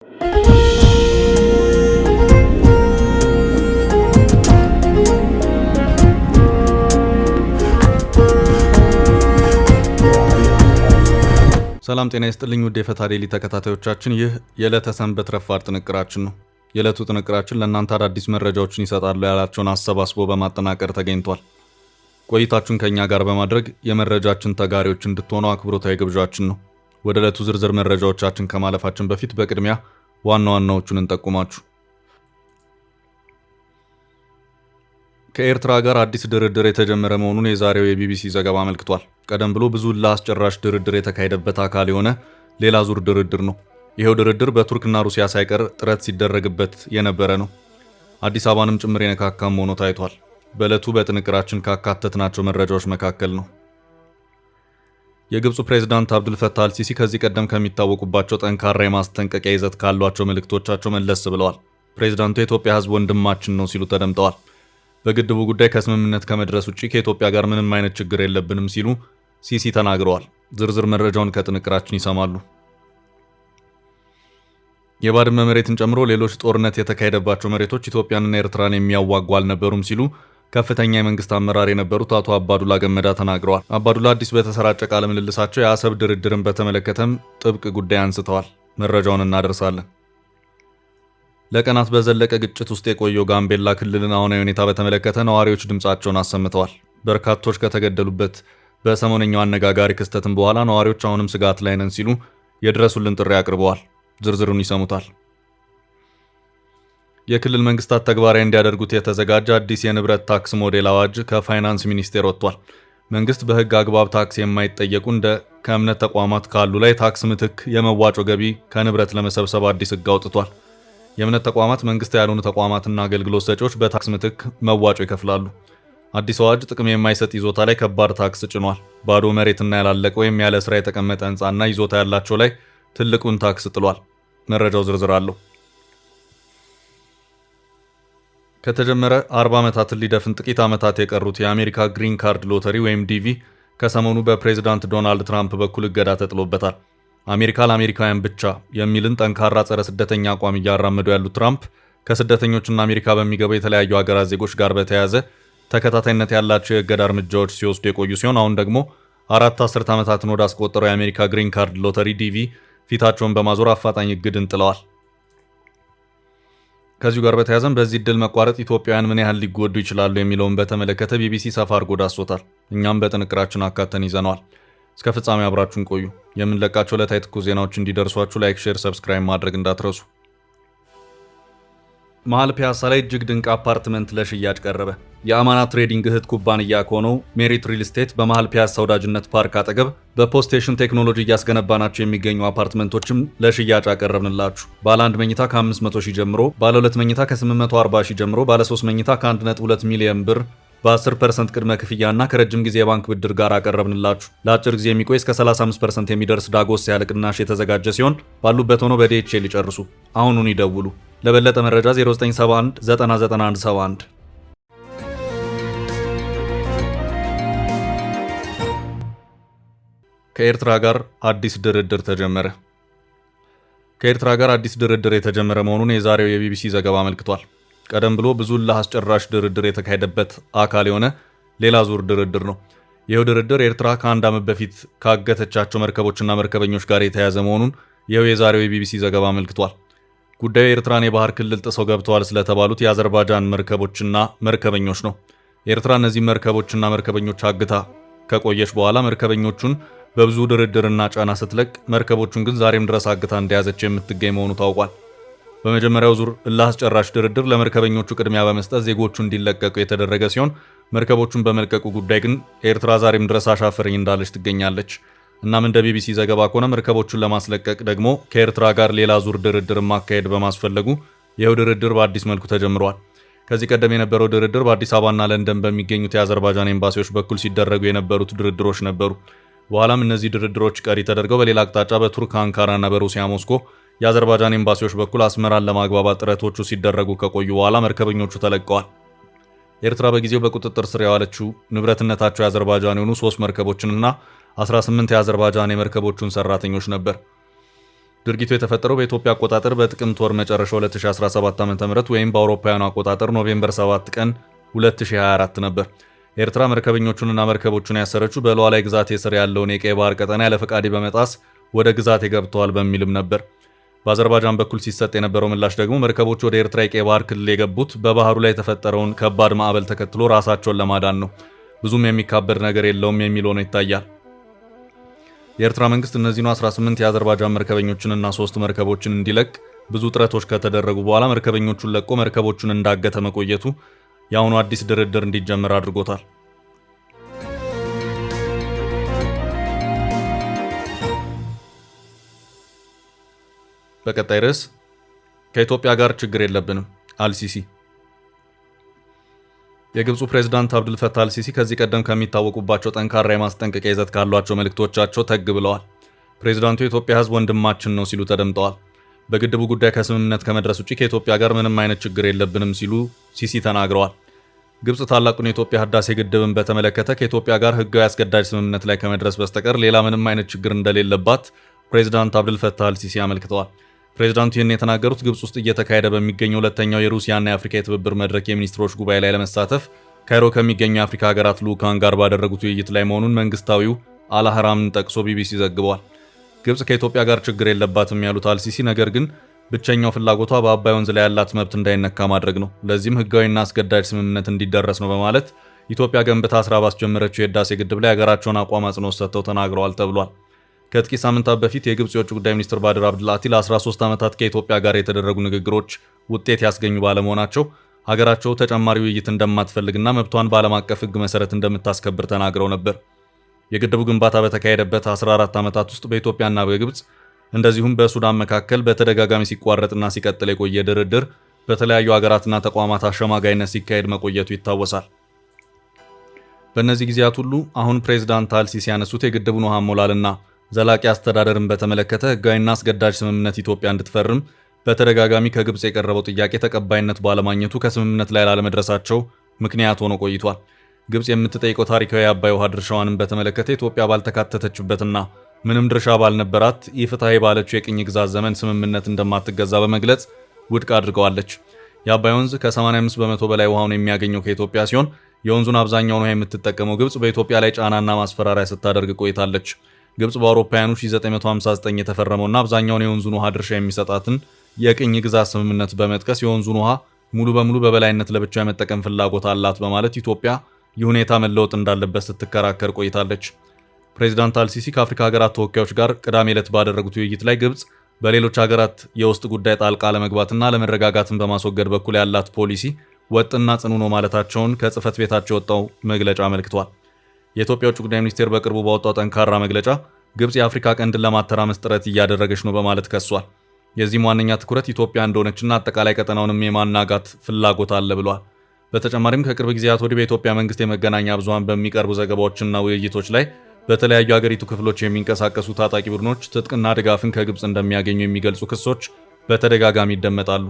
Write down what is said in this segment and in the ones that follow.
ሰላም ጤና ይስጥልኝ ውድ የፈታ ዴይሊ ተከታታዮቻችን፣ ይህ የዕለተ ሰንበት ረፋድ ጥንቅራችን ነው። የዕለቱ ጥንቅራችን ለእናንተ አዳዲስ መረጃዎችን ይሰጣሉ ያላቸውን አሰባስቦ በማጠናቀር ተገኝቷል። ቆይታችሁን ከኛ ጋር በማድረግ የመረጃችን ተጋሪዎች እንድትሆኑ አክብሮታዊ ግብዣችን ነው። ወደ ዕለቱ ዝርዝር መረጃዎቻችን ከማለፋችን በፊት በቅድሚያ ዋና ዋናዎቹን እንጠቁማችሁ። ከኤርትራ ጋር አዲስ ድርድር የተጀመረ መሆኑን የዛሬው የቢቢሲ ዘገባ አመልክቷል። ቀደም ብሎ ብዙ ለአስጨራሽ ድርድር የተካሄደበት አካል የሆነ ሌላ ዙር ድርድር ነው። ይሄው ድርድር በቱርክና ሩሲያ ሳይቀር ጥረት ሲደረግበት የነበረ ነው። አዲስ አበባንም ጭምር የነካካም ሆኖ ታይቷል። በዕለቱ በጥንቅራችን ካካተትናቸው መረጃዎች መካከል ነው። የግብፁ ፕሬዝዳንት አብዱልፈታህ አልሲሲ ከዚህ ቀደም ከሚታወቁባቸው ጠንካራ የማስጠንቀቂያ ይዘት ካሏቸው መልእክቶቻቸው መለስ ብለዋል። ፕሬዝዳንቱ የኢትዮጵያ ሕዝብ ወንድማችን ነው ሲሉ ተደምጠዋል። በግድቡ ጉዳይ ከስምምነት ከመድረስ ውጪ ከኢትዮጵያ ጋር ምንም አይነት ችግር የለብንም ሲሉ ሲሲ ተናግረዋል። ዝርዝር መረጃውን ከጥንቅራችን ይሰማሉ። የባድመ መሬትን ጨምሮ ሌሎች ጦርነት የተካሄደባቸው መሬቶች ኢትዮጵያንና ኤርትራን የሚያዋጉ አልነበሩም ሲሉ ከፍተኛ የመንግስት አመራር የነበሩት አቶ አባዱላ ገመዳ ተናግረዋል። አባዱላ አዲስ በተሰራጨ ቃለ ምልልሳቸው የአሰብ ድርድርን በተመለከተም ጥብቅ ጉዳይ አንስተዋል። መረጃውን እናደርሳለን። ለቀናት በዘለቀ ግጭት ውስጥ የቆየው ጋምቤላ ክልልን አሁናዊ ሁኔታ በተመለከተ ነዋሪዎች ድምጻቸውን አሰምተዋል። በርካቶች ከተገደሉበት በሰሞነኛው አነጋጋሪ ክስተትም በኋላ ነዋሪዎች አሁንም ስጋት ላይ ነን ሲሉ የድረሱልን ጥሪ አቅርበዋል። ዝርዝሩን ይሰሙታል። የክልል መንግስታት ተግባራዊ እንዲያደርጉት የተዘጋጀ አዲስ የንብረት ታክስ ሞዴል አዋጅ ከፋይናንስ ሚኒስቴር ወጥቷል። መንግስት በህግ አግባብ ታክስ የማይጠየቁ እንደ ከእምነት ተቋማት ካሉ ላይ ታክስ ምትክ የመዋጮ ገቢ ከንብረት ለመሰብሰብ አዲስ ህግ አውጥቷል። የእምነት ተቋማት መንግስት ያልሆኑ ተቋማትና አገልግሎት ሰጪዎች በታክስ ምትክ መዋጮ ይከፍላሉ። አዲስ አዋጅ ጥቅም የማይሰጥ ይዞታ ላይ ከባድ ታክስ ጭኗል። ባዶ መሬትና ያላለቀ ወይም ያለ ስራ የተቀመጠ ህንፃና ይዞታ ያላቸው ላይ ትልቁን ታክስ ጥሏል። መረጃው ዝርዝር አለው። ከተጀመረ 40 ዓመታትን ሊደፍን ጥቂት ዓመታት የቀሩት የአሜሪካ ግሪን ካርድ ሎተሪ ወይም ዲቪ ከሰሞኑ በፕሬዝዳንት ዶናልድ ትራምፕ በኩል እገዳ ተጥሎበታል። አሜሪካ ለአሜሪካውያን ብቻ የሚልን ጠንካራ ጸረ ስደተኛ አቋም እያራመዱ ያሉት ትራምፕ ከስደተኞችና አሜሪካ በሚገቡ የተለያዩ ሀገራት ዜጎች ጋር በተያያዘ ተከታታይነት ያላቸው የእገዳ እርምጃዎች ሲወስዱ የቆዩ ሲሆን አሁን ደግሞ 4 አስርት ዓመታትን ወደ አስቆጠረው የአሜሪካ ግሪን ካርድ ሎተሪ ዲቪ ፊታቸውን በማዞር አፋጣኝ እግድን ጥለዋል። ከዚሁ ጋር በተያያዘም በዚህ እድል መቋረጥ ኢትዮጵያውያን ምን ያህል ሊጎዱ ይችላሉ የሚለውን በተመለከተ ቢቢሲ ሰፋ አድርጎ ዳስሶታል። እኛም በጥንቅራችን አካተን ይዘነዋል። እስከ ፍጻሜ አብራችሁን ቆዩ። የምንለቃቸው ዕለታዊ ትኩስ ዜናዎች እንዲደርሷችሁ ላይክ፣ ሼር፣ ሰብስክራይብ ማድረግ እንዳትረሱ። መሃል ፒያሳ ላይ እጅግ ድንቅ አፓርትመንት ለሽያጭ ቀረበ። የአማና ትሬዲንግ እህት ኩባንያ ከሆነው ሜሪት ሪል ስቴት በመሃል ፒያሳ ወዳጅነት ፓርክ አጠገብ በፖስቴሽን ቴክኖሎጂ እያስገነባናቸው የሚገኙ አፓርትመንቶችም ለሽያጭ አቀረብንላችሁ። ባለ 1 መኝታ ከ500 ሺህ ጀምሮ፣ ባለ 2 መኝታ ከ840 ሺህ ጀምሮ፣ ባለ 3 መኝታ ከ1.2 ሚሊዮን ብር በ10% ቅድመ ክፍያና ከረጅም ጊዜ የባንክ ብድር ጋር አቀረብንላችሁ። ለአጭር ጊዜ የሚቆይ እስከ 35% የሚደርስ ዳጎስ ያለ ቅናሽ የተዘጋጀ ሲሆን ባሉበት ሆኖ በዲኤችኤል ይጨርሱ። አሁኑን ይደውሉ። ለበለጠ መረጃ 0971 99171። ከኤርትራ ጋር አዲስ ድርድር ተጀመረ። ከኤርትራ ጋር አዲስ ድርድር የተጀመረ መሆኑን የዛሬው የቢቢሲ ዘገባ አመልክቷል። ቀደም ብሎ ብዙ ለአስጨራሽ ድርድር የተካሄደበት አካል የሆነ ሌላ ዙር ድርድር ነው። ይኸው ድርድር ኤርትራ ከአንድ ዓመት በፊት ካገተቻቸው መርከቦችና መርከበኞች ጋር የተያያዘ መሆኑን ይኸው የዛሬው የቢቢሲ ዘገባ አመልክቷል። ጉዳዩ የኤርትራን የባህር ክልል ጥሰው ገብተዋል ስለተባሉት የአዘርባይጃን መርከቦችና መርከበኞች ነው። ኤርትራ እነዚህ መርከቦችና መርከበኞች አግታ ከቆየች በኋላ መርከበኞቹን በብዙ ድርድርና ጫና ስትለቅ፣ መርከቦቹን ግን ዛሬም ድረስ አግታ እንደያዘች የምትገኝ መሆኑ ታውቋል። በመጀመሪያው ዙር ለአስጨራሽ ድርድር ለመርከበኞቹ ቅድሚያ በመስጠት ዜጎቹ እንዲለቀቁ የተደረገ ሲሆን መርከቦቹን በመልቀቁ ጉዳይ ግን ኤርትራ ዛሬም ድረስ አሻፈረኝ እንዳለች ትገኛለች። እናም እንደ ቢቢሲ ዘገባ ከሆነ መርከቦቹን ለማስለቀቅ ደግሞ ከኤርትራ ጋር ሌላ ዙር ድርድር ማካሄድ በማስፈለጉ ይኸው ድርድር በአዲስ መልኩ ተጀምሯል። ከዚህ ቀደም የነበረው ድርድር በአዲስ አበባና ለንደን በሚገኙት የአዘርባይጃን ኤምባሲዎች በኩል ሲደረጉ የነበሩት ድርድሮች ነበሩ። በኋላም እነዚህ ድርድሮች ቀሪ ተደርገው በሌላ አቅጣጫ በቱርክ አንካራና በሩሲያ ሞስኮ የአዘርባይጃን ኤምባሲዎች በኩል አስመራን ለማግባባት ጥረቶቹ ሲደረጉ ከቆዩ በኋላ መርከበኞቹ ተለቀዋል። ኤርትራ በጊዜው በቁጥጥር ስር ያዋለችው ንብረትነታቸው የአዘርባይጃን የሆኑ 3 መርከቦችንና 18 የአዘርባይጃን የመርከቦቹን ሰራተኞች ነበር። ድርጊቱ የተፈጠረው በኢትዮጵያ አቆጣጠር በጥቅምት ወር መጨረሻ 2017 ዓ.ም ወይም በአውሮፓውያኑ አቆጣጠር ኖቬምበር 7 ቀን 2024 ነበር። ኤርትራ መርከበኞቹንና መርከቦቹን ያሰረችው በሉዓላዊ ግዛቴ ስር ያለውን የቀይ ባህር ቀጠና ያለ ፈቃድ በመጣስ ወደ ግዛቴ ገብተዋል በሚልም ነበር። በአዘርባይጃን በኩል ሲሰጥ የነበረው ምላሽ ደግሞ መርከቦቹ ወደ ኤርትራ የቀይ ባህር ክልል የገቡት በባህሩ ላይ የተፈጠረውን ከባድ ማዕበል ተከትሎ ራሳቸውን ለማዳን ነው፣ ብዙም የሚካበድ ነገር የለውም የሚል ሆኖ ይታያል። የኤርትራ መንግስት እነዚህኑ 18 የአዘርባይጃን መርከበኞችንና 3 መርከቦችን እንዲለቅ ብዙ ጥረቶች ከተደረጉ በኋላ መርከበኞቹን ለቆ መርከቦቹን እንዳገተ መቆየቱ የአሁኑ አዲስ ድርድር እንዲጀምር አድርጎታል። በቀጣይ ርዕስ ከኢትዮጵያ ጋር ችግር የለብንም አልሲሲ። የግብፁ ፕሬዝዳንት አብዱል ፈታህ አልሲሲ ከዚህ ቀደም ከሚታወቁባቸው ጠንካራ የማስጠንቀቂያ ይዘት ካሏቸው መልእክቶቻቸው ተግ ብለዋል። ፕሬዝዳንቱ የኢትዮጵያ ሕዝብ ወንድማችን ነው ሲሉ ተደምጠዋል። በግድቡ ጉዳይ ከስምምነት ከመድረስ ውጪ ከኢትዮጵያ ጋር ምንም አይነት ችግር የለብንም ሲሉ ሲሲ ተናግረዋል። ግብፅ ታላቁን የኢትዮጵያ ህዳሴ ግድብን በተመለከተ ከኢትዮጵያ ጋር ህጋዊ አስገዳጅ ስምምነት ላይ ከመድረስ በስተቀር ሌላ ምንም አይነት ችግር እንደሌለባት ፕሬዝዳንት አብዱል ፈታህ አልሲሲ አመልክተዋል። ፕሬዝዳንቱ ይህን የተናገሩት ግብፅ ውስጥ እየተካሄደ በሚገኘው ሁለተኛው የሩሲያና የአፍሪካ የትብብር መድረክ የሚኒስትሮች ጉባኤ ላይ ለመሳተፍ ካይሮ ከሚገኙ የአፍሪካ ሀገራት ልዑካን ጋር ባደረጉት ውይይት ላይ መሆኑን መንግስታዊው አልአህራምን ጠቅሶ ቢቢሲ ዘግቧል። ግብፅ ከኢትዮጵያ ጋር ችግር የለባትም ያሉት አልሲሲ ነገር ግን ብቸኛው ፍላጎቷ በአባይ ወንዝ ላይ ያላት መብት እንዳይነካ ማድረግ ነው፣ ለዚህም ህጋዊና አስገዳጅ ስምምነት እንዲደረስ ነው በማለት ኢትዮጵያ ገንብታ ስራ ባስጀመረችው የህዳሴ ግድብ ላይ ሀገራቸውን አቋም አጽንኦት ሰጥተው ተናግረዋል ተብሏል። ከጥቂት ሳምንታት በፊት የግብፅ የውጭ ጉዳይ ሚኒስትር ባድር አብድላቲ ለ13 ዓመታት ከኢትዮጵያ ጋር የተደረጉ ንግግሮች ውጤት ያስገኙ ባለመሆናቸው ሀገራቸው ተጨማሪ ውይይት እንደማትፈልግና መብቷን በዓለም አቀፍ ህግ መሰረት እንደምታስከብር ተናግረው ነበር። የግድቡ ግንባታ በተካሄደበት 14 ዓመታት ውስጥ በኢትዮጵያና በግብፅ እንደዚሁም በሱዳን መካከል በተደጋጋሚ ሲቋረጥና ሲቀጥል የቆየ ድርድር በተለያዩ ሀገራትና ተቋማት አሸማጋይነት ሲካሄድ መቆየቱ ይታወሳል። በእነዚህ ጊዜያት ሁሉ አሁን ፕሬዝዳንት አልሲሲ ያነሱት የግድቡን ውሃ ሞላልና ዘላቂ አስተዳደርን በተመለከተ ህጋዊና አስገዳጅ ስምምነት ኢትዮጵያ እንድትፈርም በተደጋጋሚ ከግብፅ የቀረበው ጥያቄ ተቀባይነት ባለማግኘቱ ከስምምነት ላይ ላለመድረሳቸው ምክንያት ሆኖ ቆይቷል። ግብፅ የምትጠይቀው ታሪካዊ የአባይ ውሃ ድርሻዋንም በተመለከተ ኢትዮጵያ ባልተካተተችበትና ምንም ድርሻ ባልነበራት ኢፍትሐዊ ባለችው የቅኝ ግዛት ዘመን ስምምነት እንደማትገዛ በመግለጽ ውድቅ አድርገዋለች። የአባይ ወንዝ ከ85 በመቶ በላይ ውሃውን የሚያገኘው ከኢትዮጵያ ሲሆን የወንዙን አብዛኛውን ውሃ የምትጠቀመው ግብፅ በኢትዮጵያ ላይ ጫናና ማስፈራሪያ ስታደርግ ቆይታለች። ግብፅ በአውሮፓውያኑ 1959 የተፈረመውና አብዛኛውን የወንዙን ውሃ ድርሻ የሚሰጣትን የቅኝ ግዛት ስምምነት በመጥቀስ የወንዙን ውሃ ሙሉ በሙሉ በበላይነት ለብቻ የመጠቀም ፍላጎት አላት በማለት ኢትዮጵያ ይህ ሁኔታ መለወጥ እንዳለበት ስትከራከር ቆይታለች። ፕሬዝዳንት አልሲሲ ከአፍሪካ ሀገራት ተወካዮች ጋር ቅዳሜ ዕለት ባደረጉት ውይይት ላይ ግብፅ በሌሎች ሀገራት የውስጥ ጉዳይ ጣልቃ ለመግባትና ለመረጋጋትን በማስወገድ በኩል ያላት ፖሊሲ ወጥና ጽኑ ነው ማለታቸውን ከጽህፈት ቤታቸው የወጣው መግለጫ አመልክቷል። የኢትዮጵያ ውጭ ጉዳይ ሚኒስቴር በቅርቡ ባወጣው ጠንካራ መግለጫ ግብፅ የአፍሪካ ቀንድን ለማተራመስ ጥረት እያደረገች ነው በማለት ከሷል። የዚህም ዋነኛ ትኩረት ኢትዮጵያ እንደሆነችና አጠቃላይ ቀጠናውንም የማናጋት ፍላጎት አለ ብሏል። በተጨማሪም ከቅርብ ጊዜያት ወዲህ በኢትዮጵያ መንግስት የመገናኛ ብዙሃን በሚቀርቡ ዘገባዎችና ውይይቶች ላይ በተለያዩ የአገሪቱ ክፍሎች የሚንቀሳቀሱ ታጣቂ ቡድኖች ትጥቅና ድጋፍን ከግብፅ እንደሚያገኙ የሚገልጹ ክሶች በተደጋጋሚ ይደመጣሉ።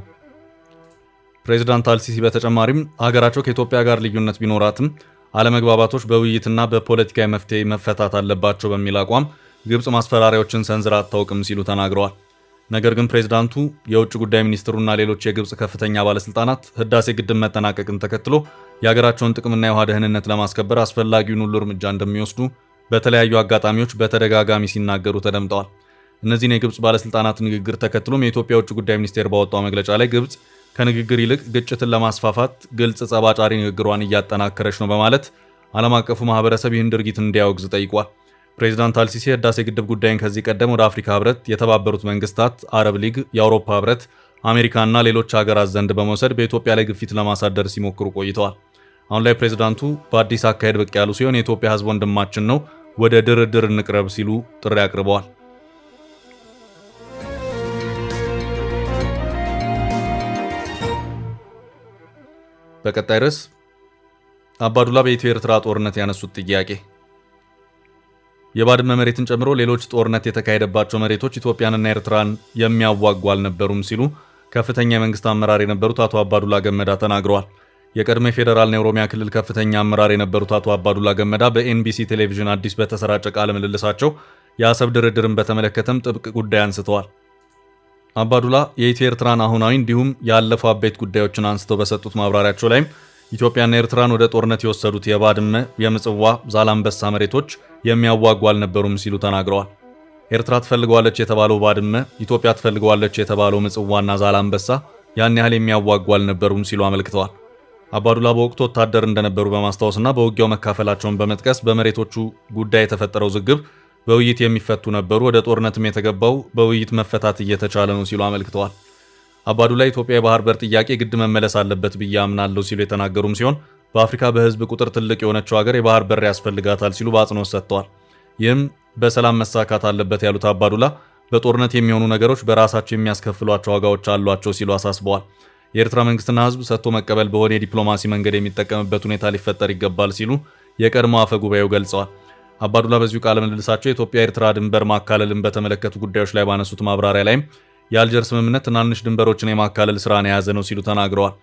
ፕሬዝዳንት አልሲሲ በተጨማሪም ሀገራቸው ከኢትዮጵያ ጋር ልዩነት ቢኖራትም አለመግባባቶች በውይይትና በፖለቲካዊ መፍትሄ መፈታት አለባቸው በሚል አቋም ግብፅ ማስፈራሪያዎችን ሰንዝራ አታውቅም ሲሉ ተናግረዋል። ነገር ግን ፕሬዝዳንቱ የውጭ ጉዳይ ሚኒስትሩና ሌሎች የግብፅ ከፍተኛ ባለስልጣናት ህዳሴ ግድብ መጠናቀቅን ተከትሎ የሀገራቸውን ጥቅምና የውሃ ደህንነት ለማስከበር አስፈላጊውን ሁሉ እርምጃ እንደሚወስዱ በተለያዩ አጋጣሚዎች በተደጋጋሚ ሲናገሩ ተደምጠዋል። እነዚህን የግብፅ ባለስልጣናት ንግግር ተከትሎም የኢትዮጵያ ውጭ ጉዳይ ሚኒስቴር ባወጣው መግለጫ ላይ ግብፅ ከንግግር ይልቅ ግጭትን ለማስፋፋት ግልጽ ጸባጫሪ ንግግሯን እያጠናከረች ነው በማለት ዓለም አቀፉ ማህበረሰብ ይህን ድርጊት እንዲያወግዝ ጠይቋል። ፕሬዝዳንት አልሲሲ የህዳሴ ግድብ ጉዳይን ከዚህ ቀደም ወደ አፍሪካ ህብረት፣ የተባበሩት መንግስታት፣ አረብ ሊግ፣ የአውሮፓ ህብረት፣ አሜሪካና ሌሎች ሀገራት ዘንድ በመውሰድ በኢትዮጵያ ላይ ግፊት ለማሳደር ሲሞክሩ ቆይተዋል። አሁን ላይ ፕሬዝዳንቱ በአዲስ አካሄድ ብቅ ያሉ ሲሆን የኢትዮጵያ ህዝብ ወንድማችን ነው፣ ወደ ድርድር እንቅረብ ሲሉ ጥሪ አቅርበዋል። በቀጣይ ርዕስ አባዱላ በኢትዮ ኤርትራ ጦርነት ያነሱት ጥያቄ። የባድመ መሬትን ጨምሮ ሌሎች ጦርነት የተካሄደባቸው መሬቶች ኢትዮጵያንና ኤርትራን የሚያዋጉ አልነበሩም ሲሉ ከፍተኛ የመንግስት አመራር የነበሩት አቶ አባዱላ ገመዳ ተናግረዋል። የቀድሞ የፌዴራልና የኦሮሚያ ክልል ከፍተኛ አመራር የነበሩት አቶ አባዱላ ገመዳ በኤንቢሲ ቴሌቪዥን አዲስ በተሰራጨ ቃለ ምልልሳቸው የአሰብ ድርድርን በተመለከተም ጥብቅ ጉዳይ አንስተዋል። አባዱላ የኢትዮ ኤርትራን አሁናዊ እንዲሁም ያለፈው አበይት ጉዳዮችን አንስተው በሰጡት ማብራሪያቸው ላይም ኢትዮጵያና ኤርትራን ወደ ጦርነት የወሰዱት የባድመ፣ የምጽዋ፣ ዛላምበሳ መሬቶች የሚያዋጉ አልነበሩም ሲሉ ተናግረዋል። ኤርትራ ትፈልገዋለች የተባለው ባድመ፣ ኢትዮጵያ ትፈልገዋለች የተባለው ምጽዋና ዛላምበሳ ያን ያህል የሚያዋጉ አልነበሩም ሲሉ አመልክተዋል። አባዱላ በወቅቱ ወታደር እንደነበሩ በማስታወስና በውጊያው መካፈላቸውን በመጥቀስ በመሬቶቹ ጉዳይ የተፈጠረው ዝግብ በውይይት የሚፈቱ ነበሩ፣ ወደ ጦርነትም የተገባው በውይይት መፈታት እየተቻለ ነው ሲሉ አመልክተዋል። አባዱላ ኢትዮጵያ የባህር በር ጥያቄ ግድ መመለስ አለበት ብዬ አምናለሁ ሲሉ የተናገሩም ሲሆን በአፍሪካ በህዝብ ቁጥር ትልቅ የሆነችው ሀገር የባህር በር ያስፈልጋታል ሲሉ በአጽንኦት ሰጥተዋል። ይህም በሰላም መሳካት አለበት ያሉት አባዱላ በጦርነት የሚሆኑ ነገሮች በራሳቸው የሚያስከፍሏቸው ዋጋዎች አሏቸው ሲሉ አሳስበዋል። የኤርትራ መንግስትና ህዝብ ሰጥቶ መቀበል በሆነ የዲፕሎማሲ መንገድ የሚጠቀምበት ሁኔታ ሊፈጠር ይገባል ሲሉ የቀድሞ አፈ ጉባኤው ገልጸዋል። አባዱላ በዚሁ ቃለ ምልልሳቸው የኢትዮጵያ ኤርትራ ድንበር ማካለልን በተመለከቱ ጉዳዮች ላይ ባነሱት ማብራሪያ ላይም የአልጀር ስምምነት ትናንሽ ድንበሮችን የማካለል ስራን የያዘ ነው ሲሉ ተናግረዋል።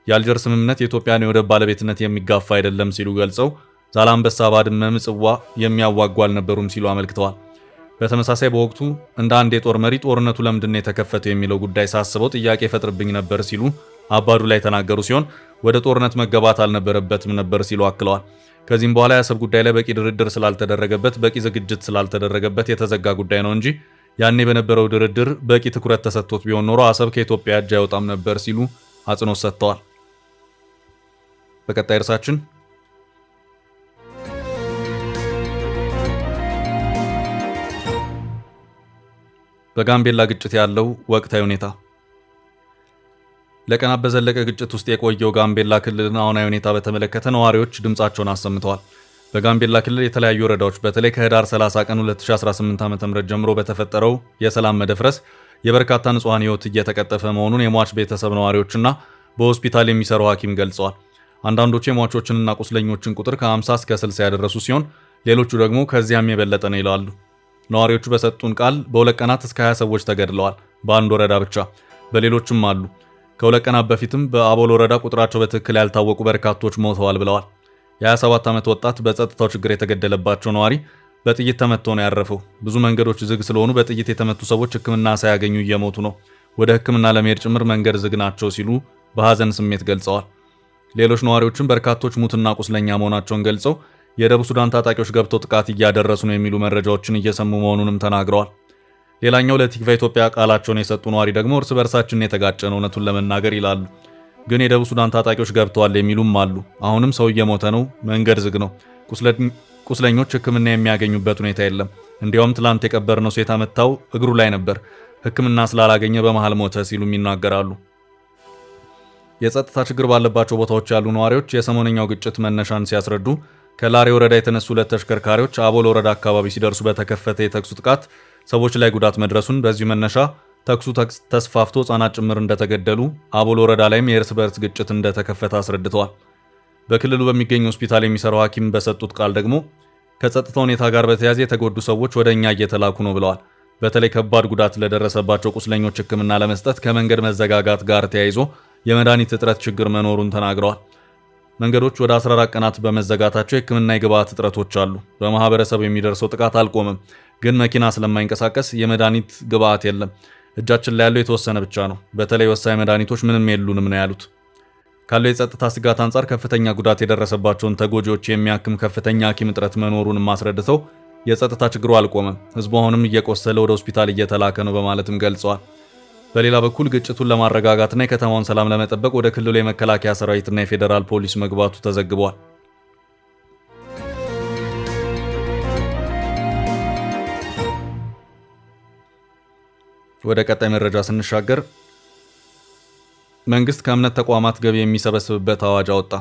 የአልጀር ስምምነት የኢትዮጵያን የወደብ ባለቤትነት የሚጋፋ አይደለም ሲሉ ገልጸው ዛላምበሳ፣ ባድመ፣ ምጽዋ የሚያዋጉ አልነበሩም ሲሉ አመልክተዋል። በተመሳሳይ በወቅቱ እንደ አንድ የጦር መሪ ጦርነቱ ለምንድን የተከፈተው የሚለው ጉዳይ ሳስበው ጥያቄ ይፈጥርብኝ ነበር ሲሉ አባዱላ የተናገሩ ሲሆን ወደ ጦርነት መገባት አልነበረበትም ነበር ሲሉ አክለዋል። ከዚህም በኋላ የአሰብ ጉዳይ ላይ በቂ ድርድር ስላልተደረገበት፣ በቂ ዝግጅት ስላልተደረገበት የተዘጋ ጉዳይ ነው እንጂ ያኔ በነበረው ድርድር በቂ ትኩረት ተሰጥቶት ቢሆን ኖሮ አሰብ ከኢትዮጵያ እጅ አይወጣም ነበር ሲሉ አጽንኦት ሰጥተዋል። በቀጣይ ርዕሳችን በጋምቤላ ግጭት ያለው ወቅታዊ ሁኔታ። ለቀናት በዘለቀ ግጭት ውስጥ የቆየው ጋምቤላ ክልልን አሁናዊ ሁኔታ በተመለከተ ነዋሪዎች ድምጻቸውን አሰምተዋል። በጋምቤላ ክልል የተለያዩ ወረዳዎች በተለይ ከህዳር 30 ቀን 2018 ዓ.ም ጀምሮ በተፈጠረው የሰላም መደፍረስ የበርካታ ንጹሃን ህይወት እየተቀጠፈ መሆኑን የሟች ቤተሰብ ነዋሪዎችና በሆስፒታል የሚሰሩ ሐኪም ገልጸዋል። አንዳንዶቹ የሟቾችንና ቁስለኞችን ቁጥር ከ50 እስከ 60 ያደረሱ ሲሆን ሌሎቹ ደግሞ ከዚያም የበለጠ ነው ይላሉ። ነዋሪዎቹ በሰጡን ቃል በሁለት ቀናት እስከ 20 ሰዎች ተገድለዋል፣ በአንድ ወረዳ ብቻ። በሌሎችም አሉ። ከሁለት ቀናት በፊትም በአቦል ወረዳ ቁጥራቸው በትክክል ያልታወቁ በርካቶች ሞተዋል ብለዋል። የ27 ዓመት ወጣት በጸጥታው ችግር የተገደለባቸው ነዋሪ በጥይት ተመቶ ነው ያረፈው። ብዙ መንገዶች ዝግ ስለሆኑ በጥይት የተመቱ ሰዎች ሕክምና ሳያገኙ እየሞቱ ነው። ወደ ሕክምና ለመሄድ ጭምር መንገድ ዝግ ናቸው ሲሉ በሐዘን ስሜት ገልጸዋል። ሌሎች ነዋሪዎችም በርካቶች ሙትና ቁስለኛ መሆናቸውን ገልጸው የደቡብ ሱዳን ታጣቂዎች ገብተው ጥቃት እያደረሱ ነው የሚሉ መረጃዎችን እየሰሙ መሆኑንም ተናግረዋል። ሌላኛው ለቲክቫ ኢትዮጵያ ቃላቸውን የሰጡ ነዋሪ ደግሞ እርስ በርሳችን የተጋጨ ነው እውነቱን ለመናገር ይላሉ። ግን የደቡብ ሱዳን ታጣቂዎች ገብተዋል የሚሉም አሉ። አሁንም ሰው እየሞተ ነው፣ መንገድ ዝግ ነው፣ ቁስለኞች ሕክምና የሚያገኙበት ሁኔታ የለም። እንዲያውም ትላንት የቀበርነው ሰው የተመታው እግሩ ላይ ነበር፣ ሕክምና ስላላገኘ በመሃል ሞተ ሲሉም ይናገራሉ። የጸጥታ ችግር ባለባቸው ቦታዎች ያሉ ነዋሪዎች የሰሞነኛው ግጭት መነሻን ሲያስረዱ ከላሬ ወረዳ የተነሱ ሁለት ተሽከርካሪዎች አቦል ወረዳ አካባቢ ሲደርሱ በተከፈተ የተኩስ ጥቃት ሰዎች ላይ ጉዳት መድረሱን፣ በዚሁ መነሻ ተኩሱ ተስፋፍቶ ሕፃናት ጭምር እንደተገደሉ፣ አቦል ወረዳ ላይም የእርስ በርስ ግጭት እንደተከፈተ አስረድተዋል። በክልሉ በሚገኝ ሆስፒታል የሚሰራው ሐኪም በሰጡት ቃል ደግሞ ከጸጥታ ሁኔታ ጋር በተያያዘ የተጎዱ ሰዎች ወደ እኛ እየተላኩ ነው ብለዋል። በተለይ ከባድ ጉዳት ለደረሰባቸው ቁስለኞች ሕክምና ለመስጠት ከመንገድ መዘጋጋት ጋር ተያይዞ የመድኃኒት እጥረት ችግር መኖሩን ተናግረዋል። መንገዶች ወደ 14 ቀናት በመዘጋታቸው የሕክምና የግብዓት እጥረቶች አሉ። በማህበረሰቡ የሚደርሰው ጥቃት አልቆመም፣ ግን መኪና ስለማይንቀሳቀስ የመድኃኒት ግብዓት የለም። እጃችን ላይ ያለው የተወሰነ ብቻ ነው። በተለይ ወሳኝ መድኃኒቶች ምንም የሉንም ነው ያሉት። ካለው የጸጥታ ስጋት አንጻር ከፍተኛ ጉዳት የደረሰባቸውን ተጎጂዎች የሚያክም ከፍተኛ ሐኪም እጥረት መኖሩንም አስረድተው የጸጥታ ችግሩ አልቆመም፣ ህዝቡ አሁንም እየቆሰለ ወደ ሆስፒታል እየተላከ ነው በማለትም ገልጸዋል። በሌላ በኩል ግጭቱን ለማረጋጋትና የከተማውን ሰላም ለመጠበቅ ወደ ክልሉ የመከላከያ ሰራዊትና የፌዴራል ፖሊስ መግባቱ ተዘግቧል። ወደ ቀጣይ መረጃ ስንሻገር መንግስት ከእምነት ተቋማት ገቢ የሚሰበስብበት አዋጅ አወጣ።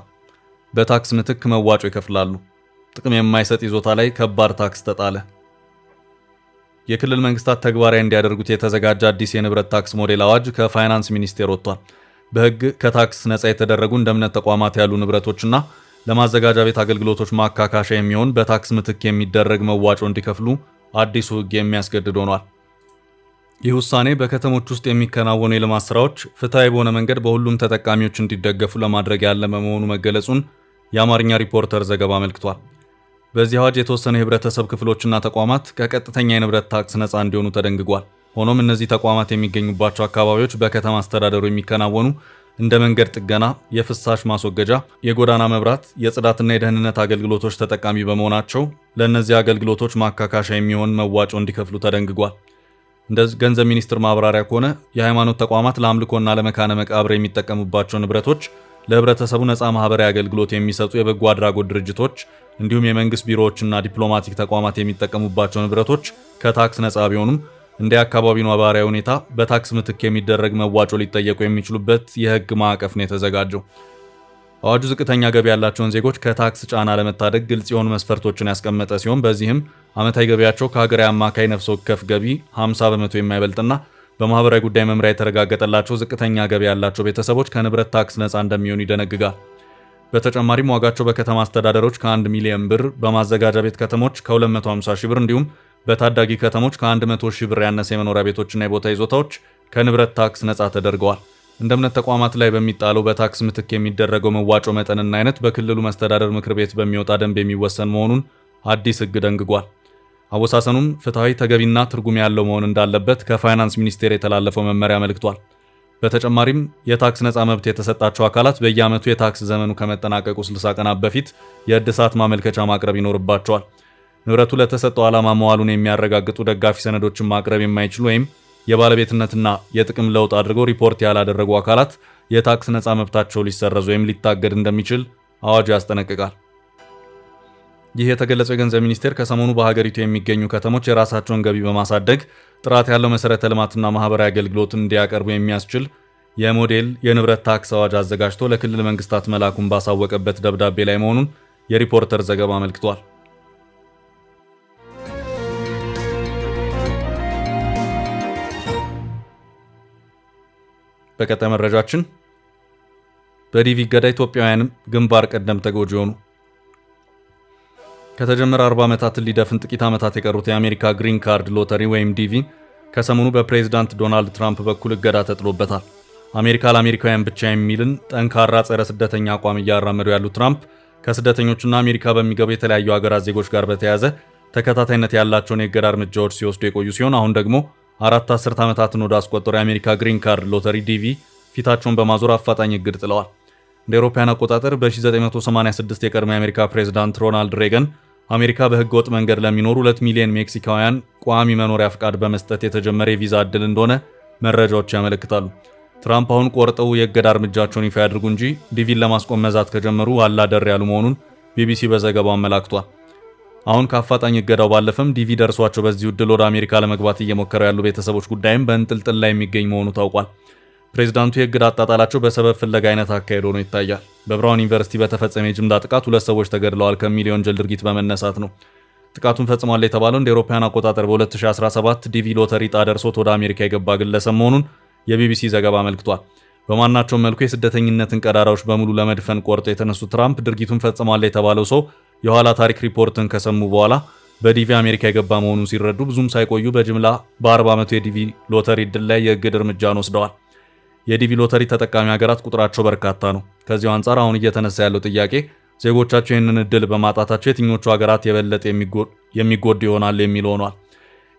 በታክስ ምትክ መዋጮ ይከፍላሉ። ጥቅም የማይሰጥ ይዞታ ላይ ከባድ ታክስ ተጣለ። የክልል መንግስታት ተግባራዊ እንዲያደርጉት የተዘጋጀ አዲስ የንብረት ታክስ ሞዴል አዋጅ ከፋይናንስ ሚኒስቴር ወጥቷል። በህግ ከታክስ ነፃ የተደረጉ እንደ እምነት ተቋማት ያሉ ንብረቶችና ለማዘጋጃ ቤት አገልግሎቶች ማካካሻ የሚሆን በታክስ ምትክ የሚደረግ መዋጮ እንዲከፍሉ አዲሱ ህግ የሚያስገድድ ሆኗል። ይህ ውሳኔ በከተሞች ውስጥ የሚከናወኑ የልማት ስራዎች ፍትሃዊ በሆነ መንገድ በሁሉም ተጠቃሚዎች እንዲደገፉ ለማድረግ ያለመ መሆኑ መገለጹን የአማርኛ ሪፖርተር ዘገባ አመልክቷል። በዚህ አዋጅ የተወሰኑ የህብረተሰብ ክፍሎችና ተቋማት ከቀጥተኛ የንብረት ታክስ ነፃ እንዲሆኑ ተደንግጓል። ሆኖም እነዚህ ተቋማት የሚገኙባቸው አካባቢዎች በከተማ አስተዳደሩ የሚከናወኑ እንደ መንገድ ጥገና፣ የፍሳሽ ማስወገጃ፣ የጎዳና መብራት፣ የጽዳትና የደህንነት አገልግሎቶች ተጠቃሚ በመሆናቸው ለእነዚህ አገልግሎቶች ማካካሻ የሚሆን መዋጮ እንዲከፍሉ ተደንግጓል። እንደ ገንዘብ ሚኒስቴር ማብራሪያ ከሆነ የሃይማኖት ተቋማት ለአምልኮና ለመካነ መቃብር የሚጠቀሙባቸው ንብረቶች ለህብረተሰቡ ነፃ ማህበራዊ አገልግሎት የሚሰጡ የበጎ አድራጎት ድርጅቶች እንዲሁም የመንግስት ቢሮዎችና ዲፕሎማቲክ ተቋማት የሚጠቀሙባቸው ንብረቶች ከታክስ ነፃ ቢሆኑም እንደ አካባቢው ነባራዊ ሁኔታ በታክስ ምትክ የሚደረግ መዋጮ ሊጠየቁ የሚችሉበት የህግ ማዕቀፍ ነው የተዘጋጀው። አዋጁ ዝቅተኛ ገቢ ያላቸውን ዜጎች ከታክስ ጫና ለመታደግ ግልጽ የሆኑ መስፈርቶችን ያስቀመጠ ሲሆን በዚህም ዓመታዊ ገቢያቸው ከሀገራዊ አማካይ ነፍስ ወከፍ ገቢ 50 በመቶ የማይበልጥና በማህበራዊ ጉዳይ መምሪያ የተረጋገጠላቸው ዝቅተኛ ገቢ ያላቸው ቤተሰቦች ከንብረት ታክስ ነፃ እንደሚሆኑ ይደነግጋል። በተጨማሪም ዋጋቸው በከተማ አስተዳደሮች ከ1 ሚሊዮን ብር፣ በማዘጋጃ ቤት ከተሞች ከ250 ሺህ ብር እንዲሁም በታዳጊ ከተሞች ከ100 ሺህ ብር ያነሰ የመኖሪያ ቤቶችና የቦታ ይዞታዎች ከንብረት ታክስ ነፃ ተደርገዋል። እንደ እምነት ተቋማት ላይ በሚጣለው በታክስ ምትክ የሚደረገው መዋጮ መጠንና አይነት በክልሉ መስተዳደር ምክር ቤት በሚወጣ ደንብ የሚወሰን መሆኑን አዲስ ህግ ደንግጓል። አወሳሰኑም ፍትሐዊ፣ ተገቢና ትርጉም ያለው መሆን እንዳለበት ከፋይናንስ ሚኒስቴር የተላለፈው መመሪያ አመልክቷል። በተጨማሪም የታክስ ነፃ መብት የተሰጣቸው አካላት በየዓመቱ የታክስ ዘመኑ ከመጠናቀቁ 60 ቀናት በፊት የእድሳት ማመልከቻ ማቅረብ ይኖርባቸዋል። ንብረቱ ለተሰጠው ዓላማ መዋሉን የሚያረጋግጡ ደጋፊ ሰነዶችን ማቅረብ የማይችሉ ወይም የባለቤትነትና የጥቅም ለውጥ አድርገው ሪፖርት ያላደረጉ አካላት የታክስ ነፃ መብታቸው ሊሰረዝ ወይም ሊታገድ እንደሚችል አዋጁ ያስጠነቅቃል። ይህ የተገለጸው የገንዘብ ሚኒስቴር ከሰሞኑ በሀገሪቱ የሚገኙ ከተሞች የራሳቸውን ገቢ በማሳደግ ጥራት ያለው መሰረተ ልማትና ማህበራዊ አገልግሎትን እንዲያቀርቡ የሚያስችል የሞዴል የንብረት ታክስ አዋጅ አዘጋጅቶ ለክልል መንግስታት መላኩን ባሳወቀበት ደብዳቤ ላይ መሆኑን የሪፖርተር ዘገባ አመልክቷል። በቀጣይ መረጃችን በዲቪ እገዳ ኢትዮጵያውያንም ግንባር ቀደም ተጎጂ ሆኑ። ከተጀመረ 40 ዓመታትን ሊደፍን ጥቂት ዓመታት የቀሩት የአሜሪካ ግሪን ካርድ ሎተሪ ወይም ዲቪ ከሰሞኑ በፕሬዝዳንት ዶናልድ ትራምፕ በኩል እገዳ ተጥሎበታል። አሜሪካ ለአሜሪካውያን ብቻ የሚልን ጠንካራ ጸረ ስደተኛ አቋም እያራመዱ ያሉት ትራምፕ ከስደተኞችና አሜሪካ በሚገቡ የተለያዩ ሀገራት ዜጎች ጋር በተያያዘ ተከታታይነት ያላቸውን የእገዳ እርምጃዎች ሲወስዱ የቆዩ ሲሆን አሁን ደግሞ 4 አስርት ዓመታትን ወደ አስቆጠሩ የአሜሪካ ግሪን ካርድ ሎተሪ ዲቪ ፊታቸውን በማዞር አፋጣኝ እግድ ጥለዋል። እንደ አውሮፓውያን አቆጣጠር በ1986 የቀድሞ የአሜሪካ ፕሬዝዳንት ሮናልድ ሬገን አሜሪካ በህገ ወጥ መንገድ ለሚኖሩ 2 ሚሊዮን ሜክሲካውያን ቋሚ መኖሪያ ፍቃድ በመስጠት የተጀመረ የቪዛ ዕድል እንደሆነ መረጃዎች ያመለክታሉ። ትራምፕ አሁን ቆርጠው የእገዳ እርምጃቸውን ይፋ ያድርጉ እንጂ ዲቪን ለማስቆም መዛት ከጀመሩ አላደር ያሉ መሆኑን ቢቢሲ በዘገባው አመላክቷል። አሁን ከአፋጣኝ እገዳው ባለፈም ዲቪ ደርሷቸው በዚህ ዕድል ወደ አሜሪካ ለመግባት እየሞከሩ ያሉ ቤተሰቦች ጉዳይም በእንጥልጥል ላይ የሚገኝ መሆኑ ታውቋል። ፕሬዝዳንቱ የእግድ አጣጣላቸው በሰበብ ፍለጋ አይነት አካሄድ ሆኖ ይታያል። በብራውን ዩኒቨርሲቲ በተፈጸመ የጅምላ ጥቃት 2 ሰዎች ተገድለዋል ከሚል የወንጀል ድርጊት በመነሳት ነው። ጥቃቱን ፈጽሟል የተባለው እንደ አውሮፓውያን አቆጣጠር በ2017 ዲቪ ሎተሪ ዕጣ ደርሶት ወደ አሜሪካ የገባ ግለሰብ መሆኑን የቢቢሲ ዘገባ አመልክቷል። በማናቸውም መልኩ የስደተኝነትን ቀዳዳዎች በሙሉ ለመድፈን ቆርጦ የተነሱ ትራምፕ ድርጊቱን ፈጽሟል የተባለው ሰው የኋላ ታሪክ ሪፖርትን ከሰሙ በኋላ በዲቪ አሜሪካ የገባ መሆኑን ሲረዱ ብዙም ሳይቆዩ በጅምላ በ40 ዓመቱ የዲቪ ሎተሪ ዕድል ላይ የእግድ እርምጃን ወስደዋል። የዲቪ ሎተሪ ተጠቃሚ ሀገራት ቁጥራቸው በርካታ ነው። ከዚሁ አንጻር አሁን እየተነሳ ያለው ጥያቄ ዜጎቻቸው ይህንን ዕድል በማጣታቸው የትኞቹ ሀገራት የበለጠ የሚጎዱ ይሆናል የሚል ሆኗል።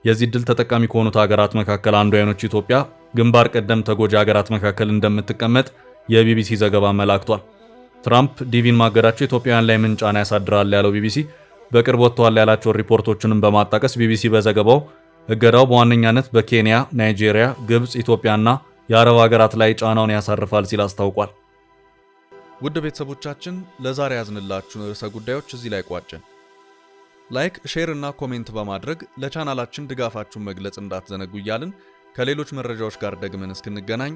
የዚህ ዕድል ተጠቃሚ ከሆኑት ሀገራት መካከል አንዷ የሆነችው ኢትዮጵያ ግንባር ቀደም ተጎጂ ሀገራት መካከል እንደምትቀመጥ የቢቢሲ ዘገባ አመላክቷል። ትራምፕ ዲቪን ማገዳቸው ኢትዮጵያውያን ላይ ምን ጫና ያሳድራል ያለው ቢቢሲ በቅርብ ወጥተዋል ያላቸውን ሪፖርቶችንም በማጣቀስ ቢቢሲ በዘገባው እገዳው በዋነኛነት በኬንያ፣ ናይጄሪያ፣ ግብጽ፣ ኢትዮጵያና የአረብ ሀገራት ላይ ጫናውን ያሳርፋል ሲል አስታውቋል። ውድ ቤተሰቦቻችን ለዛሬ ያዝንላችሁን ርዕሰ ጉዳዮች እዚህ ላይ ቋጨን። ላይክ፣ ሼር እና ኮሜንት በማድረግ ለቻናላችን ድጋፋችሁን መግለጽ እንዳትዘነጉ እያልን ከሌሎች መረጃዎች ጋር ደግመን እስክንገናኝ